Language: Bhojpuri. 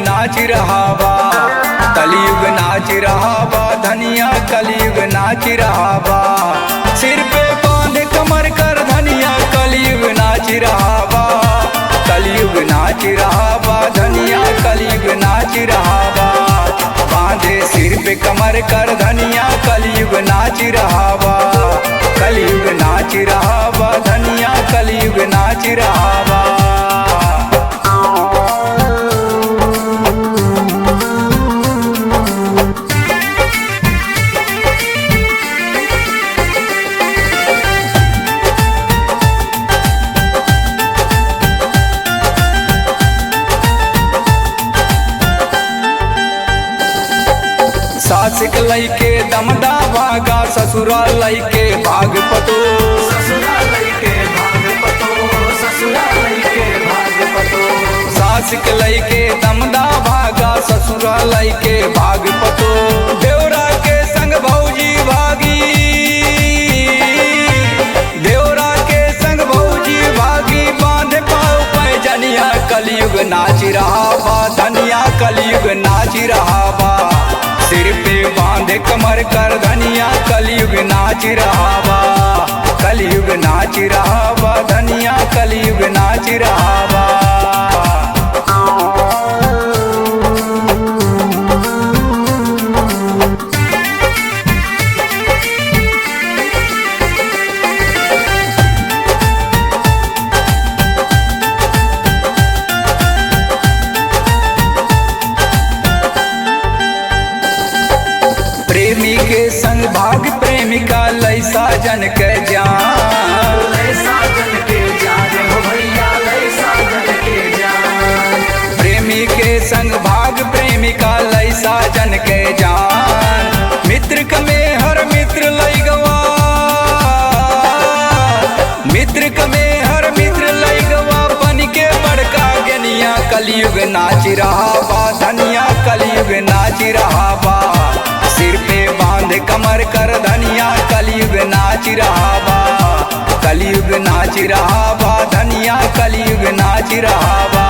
नाच रहा बा, कलयुग नाच रहा बा, धनिया कलयुग नाच रहा बा। सिर पे बांध कमर कर धनिया कलयुग नाच रहा बा, कलयुग नाच रहा बा, धनिया कलयुग नाच रहा बा। बांधे सिर पे कमर कर धनिया कलयुग नाच रहा बा, कलयुग नाच रहा बा, धनिया कलयुग नाच रहा बा। सास के लइके दमदा भागा ससुराल लइके भाग पतो, ससुराल लइके भाग पतो, ससुराल लइके भाग पतो। सास के लइके दमदा भागा ससुराल लइके भाग पतो। देवरा के संग भौजी भागी, देवरा के संग भौजी भागी, बांध पाँव पैजनिया कलयुग नाच रहा बा, धनिया कलयुग नाच रहा बा। सिर पे बांधे कमर कर धनिया कलयुग नाच रहा बा, कलयुग नाच रहा बा, धनिया कलयुग नाच रहा बा। प्रेमी के संग भाग प्रेमिका लैसा जन के जान, लैसा जन के जान हो भैया, लैसा जन के जान। प्रेमी के संग भाग प्रेमिका लैसा जन के जान। मित्र कमे हर मित्र लई गवा, मित्र कमे हर मित्र लई गवा, बन के बड़का गनिया कलयुग नाच रहा बा, धनिया कलयुग नाच रहा बा। सिर पे बांध कमर कर धनिया कलयुग नाच रहा बा, कलयुग नाच रहा बा, धनिया कलयुग नाच रहा बा।